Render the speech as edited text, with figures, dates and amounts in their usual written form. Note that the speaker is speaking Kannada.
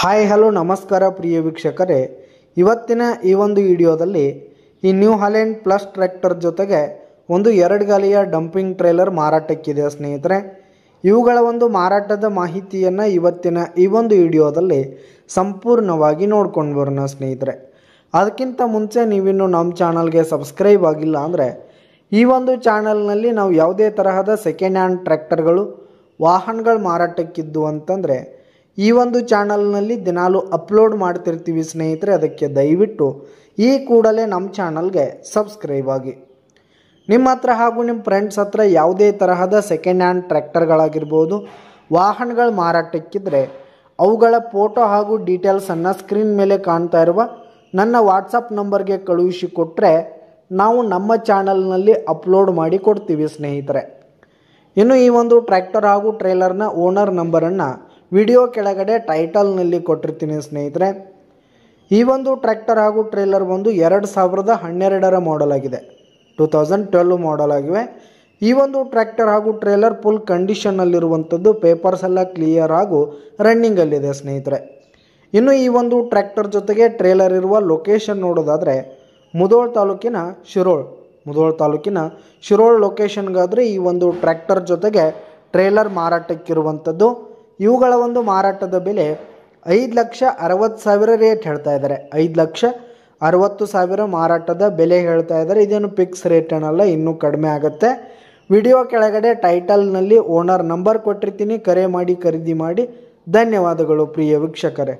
ಹಾಯ್ ಹಲೋ ನಮಸ್ಕಾರ ಪ್ರಿಯ ವೀಕ್ಷಕರೇ, ಇವತ್ತಿನ ಈ ಒಂದು ವಿಡಿಯೋದಲ್ಲಿ ಈ ನ್ಯೂ ಹಾಲೆಂಡ್ ಪ್ಲಸ್ ಟ್ರ್ಯಾಕ್ಟರ್ ಜೊತೆಗೆ ಒಂದು 2 ಗಾಲಿಯ ಡಂಪಿಂಗ್ ಟ್ರೇಲರ್ ಮಾರಾಟಕ್ಕಿದೆ ಸ್ನೇಹಿತರೆ. ಇವುಗಳ ಒಂದು ಮಾರಾಟದ ಮಾಹಿತಿಯನ್ನು ಇವತ್ತಿನ ಈ ಒಂದು ವಿಡಿಯೋದಲ್ಲಿ ಸಂಪೂರ್ಣವಾಗಿ ನೋಡ್ಕೊಂಡು ಬರೋಣ ಸ್ನೇಹಿತರೆ. ಅದಕ್ಕಿಂತ ಮುಂಚೆ ನೀವಿನ್ನು ನಮ್ಮ ಚಾನಲ್ಗೆ ಸಬ್ಸ್ಕ್ರೈಬ್ ಆಗಿಲ್ಲ ಅಂದರೆ ಈ ಒಂದು ಚಾನಲ್ನಲ್ಲಿ ನಾವು ಯಾವುದೇ ತರಹದ ಸೆಕೆಂಡ್ ಹ್ಯಾಂಡ್ ಟ್ರ್ಯಾಕ್ಟರ್ಗಳು ವಾಹನಗಳು ಮಾರಾಟಕ್ಕಿದ್ದು ಅಂತಂದರೆ ಈ ಒಂದು ಚಾನಲ್ನಲ್ಲಿ ದಿನಾಲು ಅಪ್ಲೋಡ್ ಮಾಡ್ತಿರ್ತೀವಿ ಸ್ನೇಹಿತರೆ. ಅದಕ್ಕೆ ದಯವಿಟ್ಟು ಈ ಕೂಡಲೇ ನಮ್ಮ ಚಾನಲ್ಗೆ ಸಬ್ಸ್ಕ್ರೈಬ್ ಆಗಿ. ನಿಮ್ಮ ಹತ್ರ ಹಾಗೂ ನಿಮ್ಮ ಫ್ರೆಂಡ್ಸ್ ಹತ್ರ ಯಾವುದೇ ತರಹದ ಸೆಕೆಂಡ್ ಹ್ಯಾಂಡ್ ಟ್ರ್ಯಾಕ್ಟರ್ಗಳಾಗಿರ್ಬೋದು ವಾಹನಗಳು ಮಾರಾಟಕ್ಕಿದ್ರೆ ಅವುಗಳ ಫೋಟೋ ಹಾಗೂ ಡೀಟೇಲ್ಸನ್ನು ಸ್ಕ್ರೀನ್ ಮೇಲೆ ಕಾಣ್ತಾ ಇರುವ ನನ್ನ ವಾಟ್ಸಪ್ ನಂಬರ್ಗೆ ಕಳುಹಿಸಿ ಕೊಟ್ಟರೆ ನಾವು ನಮ್ಮ ಚಾನಲ್ನಲ್ಲಿ ಅಪ್ಲೋಡ್ ಮಾಡಿ ಕೊಡ್ತೀವಿ ಸ್ನೇಹಿತರೆ. ಇನ್ನು ಈ ಒಂದು ಟ್ರ್ಯಾಕ್ಟರ್ ಹಾಗೂ ಟ್ರೇಲರ್ನ ಓನರ್ ನಂಬರನ್ನು ವಿಡಿಯೋ ಕೆಳಗಡೆ ಟೈಟಲ್ನಲ್ಲಿ ಕೊಟ್ಟಿರ್ತೀನಿ ಸ್ನೇಹಿತರೆ. ಈ ಒಂದು ಟ್ರ್ಯಾಕ್ಟರ್ ಹಾಗೂ ಟ್ರೇಲರ್ ಬಂದು 2012ರ ಮಾಡೆಲ್ ಆಗಿದೆ, 2012 ಮಾಡೆಲ್ ಆಗಿವೆ. ಈ ಒಂದು ಟ್ರ್ಯಾಕ್ಟರ್ ಹಾಗೂ ಟ್ರೇಲರ್ ಫುಲ್ ಕಂಡೀಷನ್ನಲ್ಲಿರುವಂಥದ್ದು, ಪೇಪರ್ಸ್ ಎಲ್ಲ ಕ್ಲಿಯರ್ ಹಾಗೂ ರನ್ನಿಂಗಲ್ಲಿದೆ ಸ್ನೇಹಿತರೆ. ಇನ್ನು ಈ ಒಂದು ಟ್ರ್ಯಾಕ್ಟರ್ ಜೊತೆಗೆ ಟ್ರೇಲರ್ ಇರುವ ಲೊಕೇಶನ್ ನೋಡೋದಾದರೆ ಮುಧೋಳ ತಾಲೂಕಿನ ಶಿರೋಳ್ ಲೊಕೇಶನ್ಗಾದರೆ ಈ ಒಂದು ಟ್ರ್ಯಾಕ್ಟರ್ ಜೊತೆಗೆ ಟ್ರೇಲರ್ ಮಾರಾಟಕ್ಕಿರುವಂಥದ್ದು. ಇವುಗಳ ಒಂದು ಮಾರಾಟದ ಬೆಲೆ 5,60,000 ರೇಟ್ ಹೇಳ್ತಾ ಇದ್ದಾರೆ. 5,60,000 ಮಾರಾಟದ ಬೆಲೆ ಹೇಳ್ತಾ ಇದ್ದಾರೆ. ಇದೇನು ಫಿಕ್ಸ್ ರೇಟ್ ಏನಲ್ಲ, ಇನ್ನೂ ಕಡಿಮೆ ಆಗುತ್ತೆ. ವಿಡಿಯೋ ಕೆಳಗಡೆ ಟೈಟಲ್ನಲ್ಲಿ ಓನರ್ ನಂಬರ್ ಕೊಟ್ಟಿರ್ತೀನಿ, ಕರೆ ಮಾಡಿ ಖರೀದಿ ಮಾಡಿ. ಧನ್ಯವಾದಗಳು ಪ್ರಿಯ ವೀಕ್ಷಕರೇ.